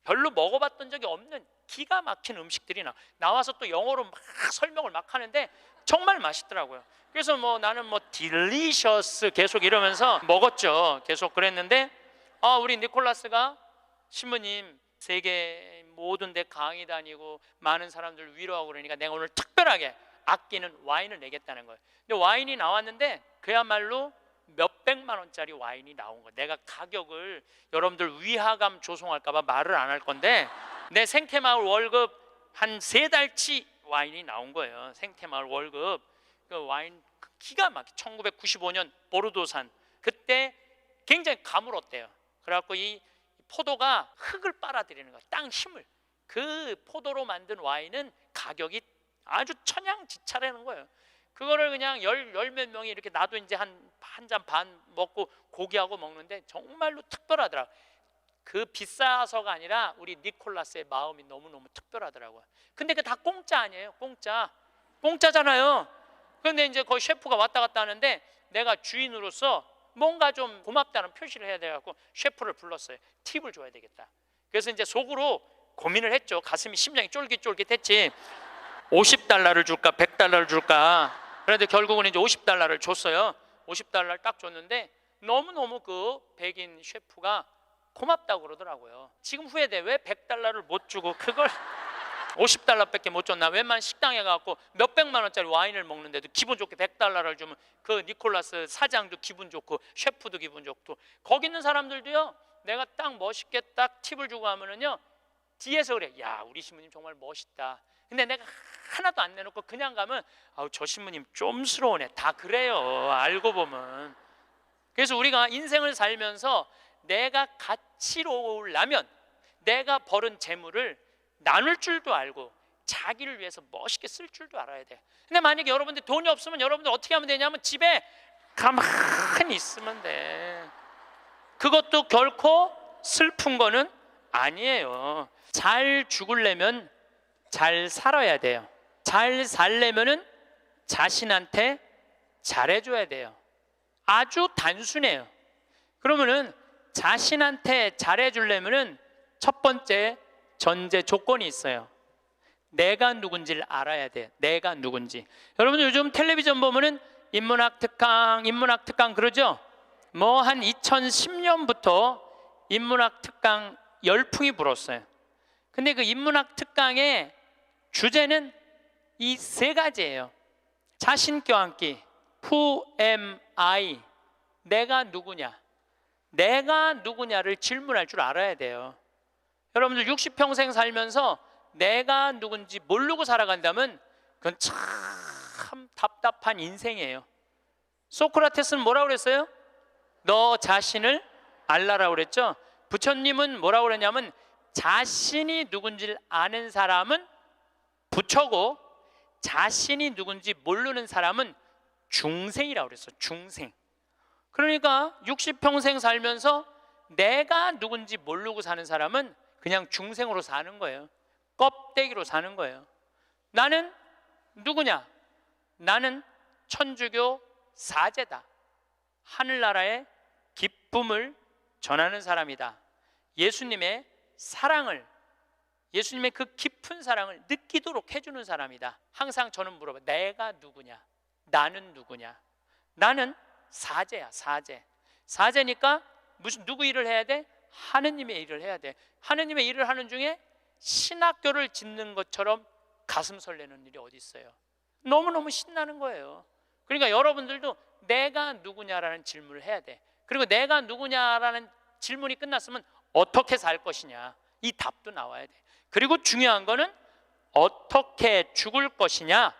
별로 먹어봤던 적이 없는 기가 막힌 음식들이 나와서 또 영어로 막 설명을 막 하는데 정말 맛있더라고요. 그래서 뭐 나는 뭐 딜리셔스 계속 이러면서 먹었죠. 계속 그랬는데 우리 니콜라스가 신부님 세계 모든 데 강의 다니고 많은 사람들 위로하고 그러니까 내가 오늘 특별하게 아끼는 와인을 내겠다는 거예요. 근데 와인이 나왔는데 그야말로 몇백만 원짜리 와인이 나온 거예요. 내가 가격을 여러분들 위화감 조성할까 봐 말을 안 할 건데 내 생태마을 월급 한 3달치 와인이 나온 거예요. 생태마을 월급. 그 와인 기가 막히게 1995년 보르도산. 그때 굉장히 가물었대요. 그래갖고 이 포도가 흙을 빨아들이는 거예요. 땅 힘을. 그 포도로 만든 와인은 가격이 아주 천양지차라는 거예요. 그거를 그냥 열 몇 명이 이렇게 나도 이제 한 잔 반 먹고 고기하고 먹는데 정말로 특별하더라. 그 비싸서가 아니라 우리 니콜라스의 마음이 너무너무 특별하더라고요. 근데 그 다 공짜 아니에요. 공짜잖아요. 그런데 이제 거기 셰프가 왔다 갔다 하는데 내가 주인으로서 뭔가 좀 고맙다는 표시를 해야 돼갖고 셰프를 불렀어요. 팁을 줘야 되겠다. 그래서 이제 속으로 고민을 했죠. 가슴이 심장이 쫄깃쫄깃했지. 50달러를 줄까 100달러를 줄까. 그런데 결국은 이제 50달러를 줬어요. 50달러를 딱 줬는데 너무너무 그 백인 셰프가 고맙다고 그러더라고요. 지금 후회돼. 왜 100달러를 못 주고 그걸 50달러밖에 못 줬나. 웬만한 식당에 가서 몇백만 원짜리 와인을 먹는데도 기분 좋게 100달러를 주면 그 니콜라스 사장도 기분 좋고 셰프도 기분 좋고 거기 있는 사람들도요. 내가 딱 멋있게 딱 팁을 주고 하면은요 뒤에서 그래. 야 우리 신부님 정말 멋있다. 근데 내가 하나도 안 내놓고 그냥 가면 저 신부님 쫌스러우네. 다 그래요. 알고 보면. 그래서 우리가 인생을 살면서 내가 가치로우려면 내가 벌은 재물을 나눌 줄도 알고 자기를 위해서 멋있게 쓸 줄도 알아야 돼. 근데 만약에 여러분들 돈이 없으면 여러분들 어떻게 하면 되냐면 집에 가만히 있으면 돼. 그것도 결코 슬픈 거는 아니에요. 잘 죽으려면 잘 살아야 돼요. 잘 살려면은 자신한테 잘해줘야 돼요. 아주 단순해요. 그러면은 자신한테 잘해주려면은 첫 번째 전제 조건이 있어요. 내가 누군지를 알아야 돼. 내가 누군지. 여러분 요즘 텔레비전 보면은 인문학 특강 그러죠? 뭐 한 2010년부터 인문학 특강 열풍이 불었어요. 근데 그 인문학 특강의 주제는 이 세 가지예요. 자신 껴안기, Who am I? 내가 누구냐? 내가 누구냐를 질문할 줄 알아야 돼요. 여러분들 60평생 살면서 내가 누군지 모르고 살아간다면 그건 참 답답한 인생이에요. 소크라테스는 뭐라고 그랬어요? 너 자신을 알라라고 그랬죠? 부처님은 뭐라고 그랬냐면 자신이 누군지를 아는 사람은 부처고 자신이 누군지 모르는 사람은 중생이라고 그랬어요. 중생. 그러니까 60평생 살면서 내가 누군지 모르고 사는 사람은 그냥 중생으로 사는 거예요. 껍데기로 사는 거예요. 나는 누구냐? 나는 천주교 사제다. 하늘나라의 기쁨을 전하는 사람이다. 예수님의 사랑을, 예수님의 그 깊은 사랑을 느끼도록 해주는 사람이다. 항상 저는 물어봐. 내가 누구냐? 나는 누구냐? 나는 사제야, 사제. 사제니까 누구 일을 해야 돼? 하느님의 일을 해야 돼. 하느님의 일을 하는 중에 신학교를 짓는 것처럼 가슴 설레는 일이 어디 있어요? 너무너무 신나는 거예요. 그러니까 여러분들도 내가 누구냐라는 질문을 해야 돼. 그리고 내가 누구냐라는 질문이 끝났으면 어떻게 살 것이냐, 이 답도 나와야 돼. 그리고 중요한 거는 어떻게 죽을 것이냐,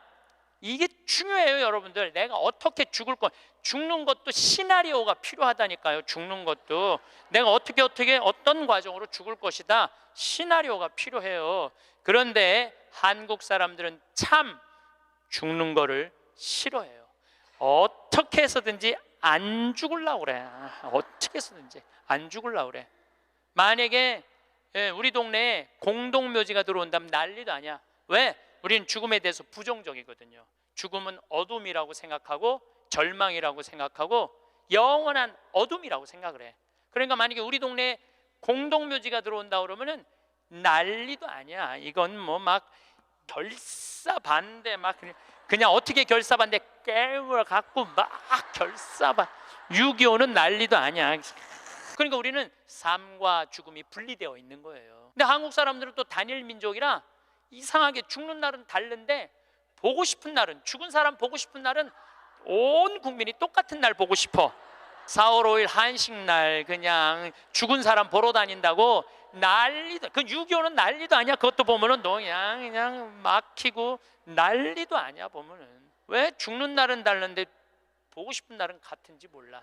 이게 중요해요. 여러분들, 내가 어떻게 죽을 것, 죽는 것도 시나리오가 필요하다니까요. 죽는 것도 내가 어떻게 어떤 과정으로 죽을 것이다, 시나리오가 필요해요. 그런데 한국 사람들은 참 죽는 거를 싫어해요. 어떻게 해서든지 안 죽으려고 그래. 어떻게 해서든지 안 죽으려고 그래. 만약에 우리 동네에 공동묘지가 들어온다면 난리도 아니야. 왜? 우리는 죽음에 대해서 부정적이거든요. 죽음은 어둠이라고 생각하고 절망이라고 생각하고 영원한 어둠이라고 생각을 해. 그러니까 만약에 우리 동네에 공동묘지가 들어온다 그러면은 난리도 아니야. 이건 뭐 막 결사반대, 막 그냥 어떻게 결사반대 깨물어 갖고 막 결사반. 6.25는 난리도 아니야. 그러니까 우리는 삶과 죽음이 분리되어 있는 거예요. 근데 한국 사람들은 또 단일 민족이라 이상하게 죽는 날은 다른데 보고 싶은 날은, 죽은 사람 보고 싶은 날은 온 국민이 똑같은 날 보고 싶어. 4월 5일 한식날 그냥 죽은 사람 보러 다닌다고 난리도, 그 6.25는 난리도 아니야. 그것도 보면은 그냥 막히고 난리도 아니야. 보면은 왜 죽는 날은 다른데 보고 싶은 날은 같은지 몰라.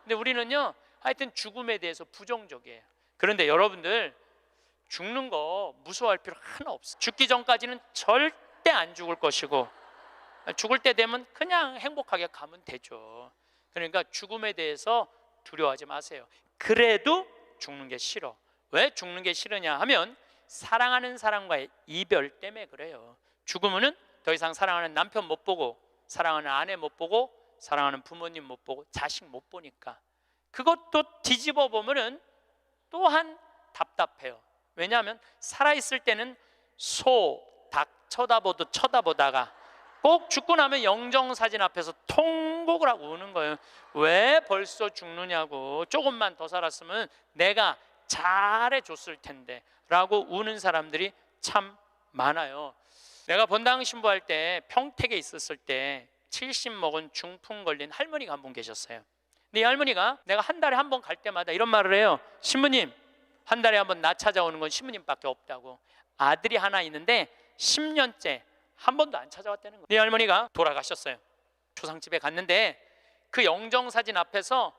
근데 우리는요, 하여튼 죽음에 대해서 부정적이에요. 그런데 여러분들, 죽는 거 무서워할 필요 하나 없어. 죽기 전까지는 절대 안 죽을 것이고, 죽을 때 되면 그냥 행복하게 가면 되죠. 그러니까 죽음에 대해서 두려워하지 마세요. 그래도 죽는 게 싫어. 왜 죽는 게 싫으냐 하면 사랑하는 사람과의 이별 때문에 그래요. 죽으면은 더 이상 사랑하는 남편 못 보고, 사랑하는 아내 못 보고, 사랑하는 부모님 못 보고, 자식 못 보니까. 그것도 뒤집어 보면은 또한 답답해요. 왜냐하면 살아있을 때는 소, 닭 쳐다보다가 꼭 죽고 나면 영정사진 앞에서 통곡을 하고 우는 거예요. 왜 벌써 죽느냐고, 조금만 더 살았으면 내가 잘해줬을 텐데 라고 우는 사람들이 참 많아요. 내가 본당 신부할 때 평택에 있었을 때 70 먹은 중풍 걸린 할머니가 한 분 계셨어요. 근데 이 할머니가 내가 한 달에 한 번 갈 때마다 이런 말을 해요. 신부님, 한 달에 한 번 나 찾아오는 건 신부님밖에 없다고. 아들이 하나 있는데 10년째 한 번도 안 찾아왔다는 거예요. 이 할머니가 돌아가셨어요. 초상집에 갔는데 그 영정사진 앞에서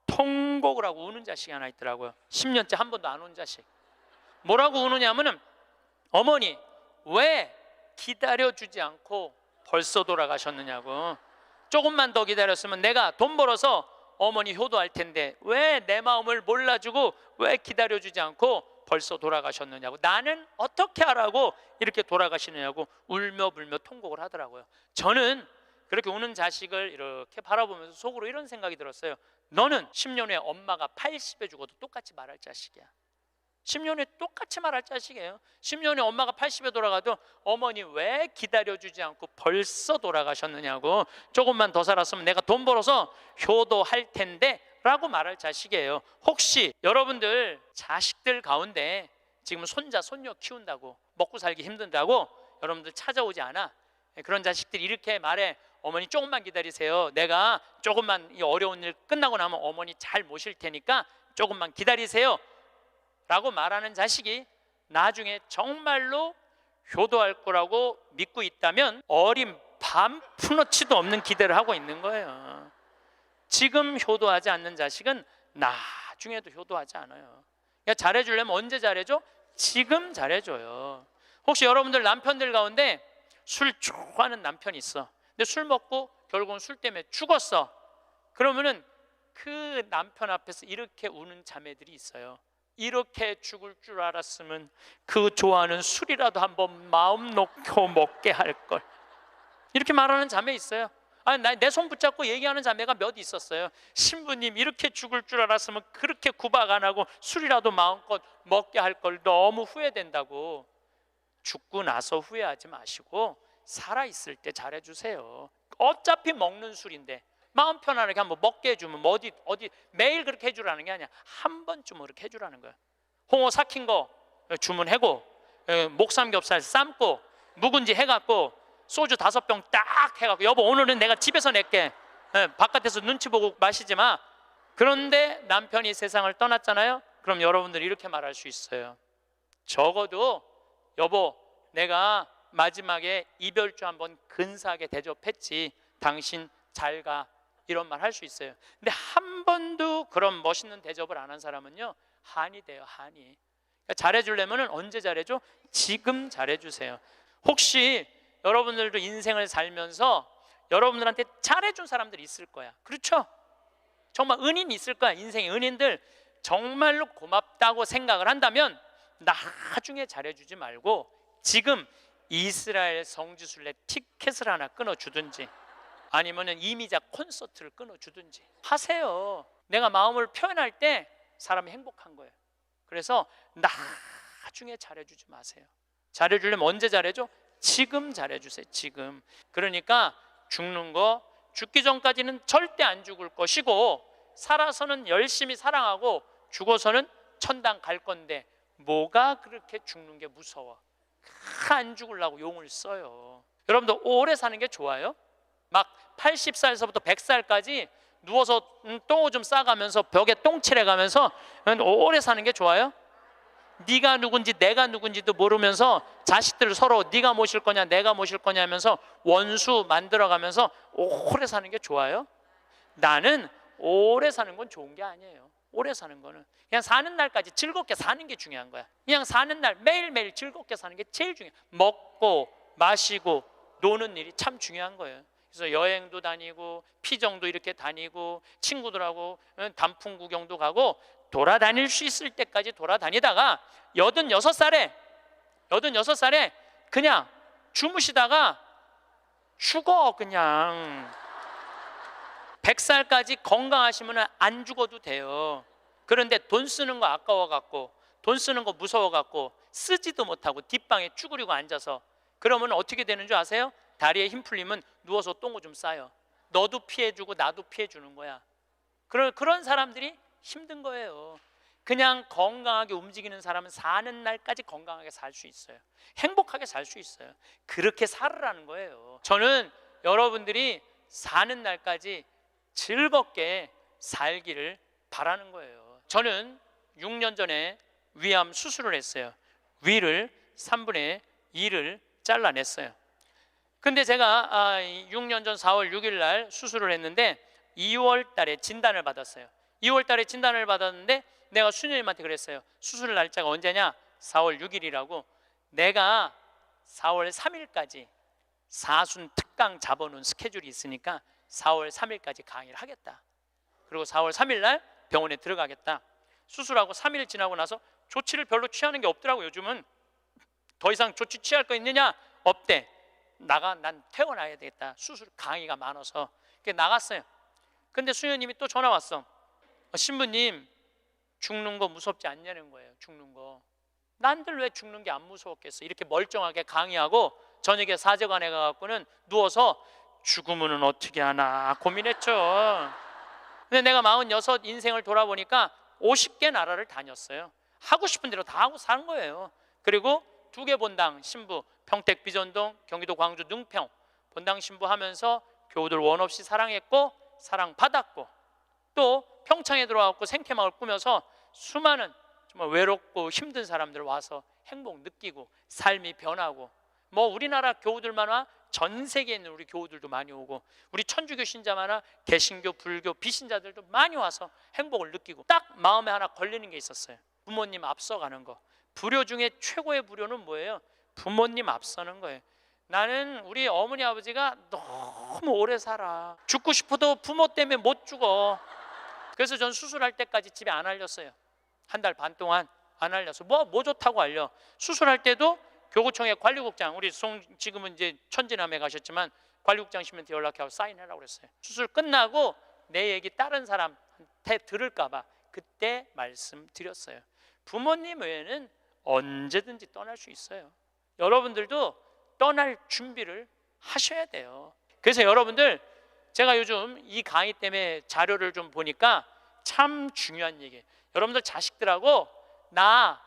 통곡을 하고 우는 자식이 하나 있더라고요. 10년째 한 번도 안 온 자식. 뭐라고 우느냐면은, 어머니 왜 기다려주지 않고 벌써 돌아가셨느냐고. 조금만 더 기다렸으면 내가 돈 벌어서 어머니 효도할 텐데 왜 내 마음을 몰라주고 왜 기다려주지 않고 벌써 돌아가셨느냐고. 나는 어떻게 하라고 이렇게 돌아가시느냐고 울며 불며 통곡을 하더라고요. 저는 그렇게 우는 자식을 이렇게 바라보면서 속으로 이런 생각이 들었어요. 너는 10년 후에 엄마가 80에 죽어도 똑같이 말할 자식이야. 10년 후에 똑같이 말할 자식이에요. 10년 후에 엄마가 80에 돌아가도 어머니 왜 기다려주지 않고 벌써 돌아가셨느냐고, 조금만 더 살았으면 내가 돈 벌어서 효도할 텐데 라고 말할 자식이에요. 혹시 여러분들 자식들 가운데 지금 손자 손녀 키운다고 먹고 살기 힘든다고 여러분들 찾아오지 않아? 그런 자식들이 이렇게 말해. 어머니 조금만 기다리세요. 내가 조금만 이 어려운 일 끝나고 나면 어머니 잘 모실 테니까 조금만 기다리세요 라고 말하는 자식이 나중에 정말로 효도할 거라고 믿고 있다면 어린 반푼어치도 없는 기대를 하고 있는 거예요. 지금 효도하지 않는 자식은 나중에도 효도하지 않아요. 그러니까 잘해주려면 언제 잘해줘? 지금 잘해줘요. 혹시 여러분들 남편들 가운데 술 좋아하는 남편이 있어. 근데 술 먹고 결국은 술 때문에 죽었어. 그러면은 그 남편 앞에서 이렇게 우는 자매들이 있어요. 이렇게 죽을 줄 알았으면 그 좋아하는 술이라도 한번 마음 놓고 먹게 할 걸. 이렇게 말하는 자매 있어요. 아니, 내 손 붙잡고 얘기하는 자매가 몇 있었어요. 신부님, 이렇게 죽을 줄 알았으면 그렇게 구박 안 하고 술이라도 마음껏 먹게 할 걸. 너무 후회된다고. 죽고 나서 후회하지 마시고 살아있을 때 잘해주세요. 어차피 먹는 술인데 마음 편안하게 한번 먹게 해주면 어디 매일 그렇게 해주라는 게 아니야. 한 번쯤 그렇게 해주라는 거야. 홍어 삭힌 거 주문하고, 목삼겹살 삶고, 묵은지 해갖고, 소주 5병 딱 해갖고, 여보 오늘은 내가 집에서 낼게. 바깥에서 눈치 보고 마시지 마. 그런데 남편이 세상을 떠났잖아요. 그럼 여러분들 이렇게 말할 수 있어요. 적어도 여보, 내가 마지막에 이별주 한번 근사하게 대접했지. 당신 잘 가. 이런 말 할 수 있어요. 근데 한 번도 그런 멋있는 대접을 안 한 사람은요, 한이 돼요. 한이. 그러니까 잘해주려면 언제 잘해줘? 지금 잘해주세요. 혹시 여러분들도 인생을 살면서 여러분들한테 잘해준 사람들이 있을 거야. 그렇죠? 정말 은인이 있을 거야. 인생의 은인들. 정말로 고맙다고 생각을 한다면 나중에 잘해주지 말고 지금 이스라엘 성지순례 티켓을 하나 끊어주든지 아니면 이미자 콘서트를 끊어주든지 하세요. 내가 마음을 표현할 때 사람이 행복한 거예요. 그래서 나중에 잘해주지 마세요. 잘해주려면 언제 잘해줘? 지금 잘해주세요. 지금. 그러니까 죽는 거, 죽기 전까지는 절대 안 죽을 것이고, 살아서는 열심히 사랑하고 죽어서는 천당 갈 건데 뭐가 그렇게 죽는 게 무서워? 안 죽으려고 용을 써요. 여러분들 오래 사는 게 좋아요? 막 80살에서부터 100살까지 누워서 똥오줌 싸가면서 벽에 똥칠해가면서 오래 사는 게 좋아요? 네가 누군지 내가 누군지도 모르면서 자식들 서로 네가 모실 거냐 내가 모실 거냐 하면서 원수 만들어가면서 오래 사는 게 좋아요? 나는 오래 사는 건 좋은 게 아니에요. 오래 사는 거는 그냥 사는 날까지 즐겁게 사는 게 중요한 거야. 그냥 사는 날 매일매일 즐겁게 사는 게 제일 중요해. 먹고 마시고 노는 일이 참 중요한 거예요. 그래서 여행도 다니고 피정도 이렇게 다니고 친구들하고 단풍 구경도 가고 돌아다닐 수 있을 때까지 돌아다니다가 86살에 그냥 주무시다가 죽어. 그냥 100살까지 건강하시면 안 죽어도 돼요. 그런데 돈 쓰는 거 아까워갖고 돈 쓰는 거 무서워갖고 쓰지도 못하고 뒷방에 쭈그리고 앉아서 그러면 어떻게 되는 줄 아세요? 다리에 힘 풀리면 누워서 똥오줌 싸요. 너도 피해주고 나도 피해주는 거야. 그런 사람들이 힘든 거예요. 그냥 건강하게 움직이는 사람은 사는 날까지 건강하게 살 수 있어요. 행복하게 살 수 있어요. 그렇게 살으라는 거예요. 저는 여러분들이 사는 날까지 즐겁게 살기를 바라는 거예요. 저는 6년 전에 위암 수술을 했어요. 위를 3분의 2를 잘라냈어요. 근데 제가 6년 전 4월 6일 날 수술을 했는데 2월 달에 진단을 받았어요. 2월 달에 진단을 받았는데 내가 수녀님한테 그랬어요. 수술 날짜가 언제냐? 4월 6일이라고. 내가 4월 3일까지 사순 특강 잡아놓은 스케줄이 있으니까 4월 3일까지 강의를 하겠다. 그리고 4월 3일 날 병원에 들어가겠다. 수술하고 3일 지나고 나서 조치를 별로 취하는 게 없더라고. 요즘은 더 이상 조치 취할 거 있느냐? 없대. 난 퇴원해야 되겠다. 수술 강의가 많아서. 그래서 나갔어요. 근데 수녀님이 또 전화 왔어. 신부님, 죽는 거 무섭지 않냐는 거예요. 죽는 거. 난들 왜 죽는 게 안 무서웠겠어? 이렇게 멀쩡하게 강의하고 저녁에 사제관에 가갖고는 누워서 죽으면은 어떻게 하나 고민했죠. 근데 내가 46 인생을 돌아보니까 50개 나라를 다녔어요. 하고 싶은 대로 다 하고 산 거예요. 그리고 2개 본당 신부, 평택 비전동, 경기도 광주 능평 본당 신부 하면서 교우들 원 없이 사랑했고 사랑받았고, 또 평창에 들어와서 생태마을 꾸며서 수많은 정말 외롭고 힘든 사람들 와서 행복 느끼고 삶이 변하고, 뭐 우리나라 교우들만 전 세계에 있는 우리 교우들도 많이 오고, 우리 천주교 신자만 개신교, 불교, 비신자들도 많이 와서 행복을 느끼고, 딱 마음에 하나 걸리는 게 있었어요. 부모님 앞서가는 거. 불효 중에 최고의 불효는 뭐예요? 부모님 앞서는 거예요. 나는 우리 어머니 아버지가 너무 오래 살아. 죽고 싶어도 부모 때문에 못 죽어. 그래서 전 수술할 때까지 집에 안 알렸어요. 1달 반 동안 안 알려서 뭐 좋다고 알려. 수술할 때도 교구청의 관리국장, 우리 지금은 이제 천진암에 가셨지만 관리국장님한테 연락하고 사인하라고 그랬어요. 수술 끝나고 내 얘기 다른 사람한테 들을까 봐 그때 말씀드렸어요. 부모님 외에는 언제든지 떠날 수 있어요. 여러분들도 떠날 준비를 하셔야 돼요. 그래서 여러분들, 제가 요즘 이 강의 때문에 자료를 좀 보니까 참 중요한 얘기예요. 여러분들 자식들하고 나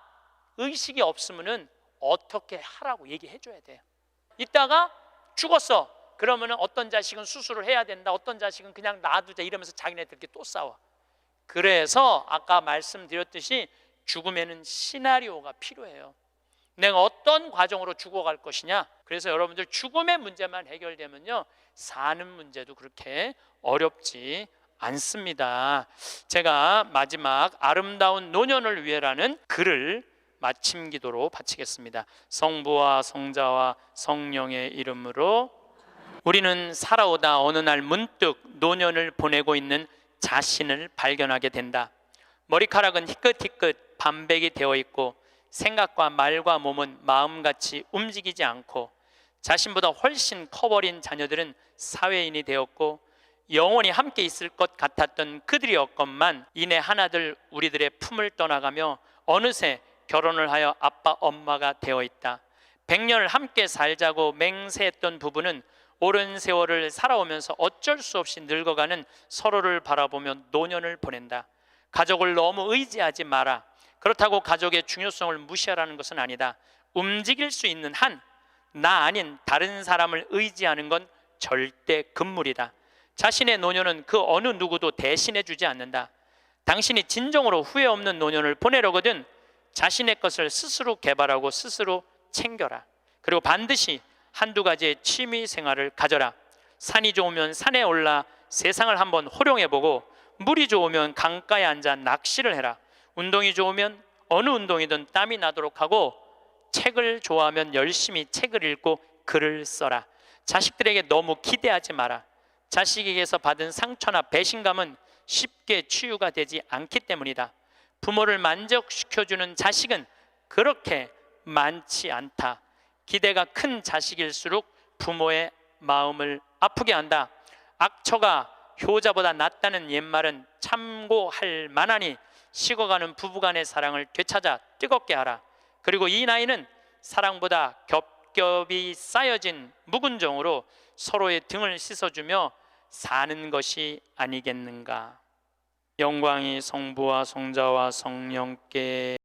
의식이 없으면은 어떻게 하라고 얘기해 줘야 돼요. 이따가 죽었어. 그러면은 어떤 자식은 수술을 해야 된다, 어떤 자식은 그냥 놔두자 이러면서 자기네들끼리 또 싸워. 그래서 아까 말씀드렸듯이 죽음에는 시나리오가 필요해요. 내가 어떤 과정으로 죽어갈 것이냐. 그래서 여러분들 죽음의 문제만 해결되면요, 사는 문제도 그렇게 어렵지 않습니다. 제가 마지막 아름다운 노년을 위해라는 글을 마침 기도로 바치겠습니다. 성부와 성자와 성령의 이름으로. 우리는 살아오다 어느 날 문득 노년을 보내고 있는 자신을 발견하게 된다. 머리카락은 희끗희끗 반백이 되어 있고 생각과 말과 몸은 마음같이 움직이지 않고, 자신보다 훨씬 커버린 자녀들은 사회인이 되었고, 영원히 함께 있을 것 같았던 그들이었건만 이내 하나둘 우리들의 품을 떠나가며 어느새 결혼을 하여 아빠 엄마가 되어 있다. 100년을 함께 살자고 맹세했던 부부는 오랜 세월을 살아오면서 어쩔 수 없이 늙어가는 서로를 바라보며 노년을 보낸다. 가족을 너무 의지하지 마라. 그렇다고 가족의 중요성을 무시하라는 것은 아니다. 움직일 수 있는 한 나 아닌 다른 사람을 의지하는 건 절대 금물이다. 자신의 노년은 그 어느 누구도 대신해 주지 않는다. 당신이 진정으로 후회 없는 노년을 보내려거든 자신의 것을 스스로 개발하고 스스로 챙겨라. 그리고 반드시 한두 가지의 취미 생활을 가져라. 산이 좋으면 산에 올라 세상을 한번 호령해보고, 물이 좋으면 강가에 앉아 낚시를 해라. 운동이 좋으면 어느 운동이든 땀이 나도록 하고, 책을 좋아하면 열심히 책을 읽고 글을 써라. 자식들에게 너무 기대하지 마라. 자식에게서 받은 상처나 배신감은 쉽게 치유가 되지 않기 때문이다. 부모를 만족시켜주는 자식은 그렇게 많지 않다. 기대가 큰 자식일수록 부모의 마음을 아프게 한다. 악처가 효자보다 낫다는 옛말은 참고할 만하니 식어가는 부부간의 사랑을 되찾아 뜨겁게 하라. 그리고 이 나이는 사랑보다 겹겹이 쌓여진 묵은 정으로 서로의 등을 씻어주며 사는 것이 아니겠는가. 영광이 성부와 성자와 성령께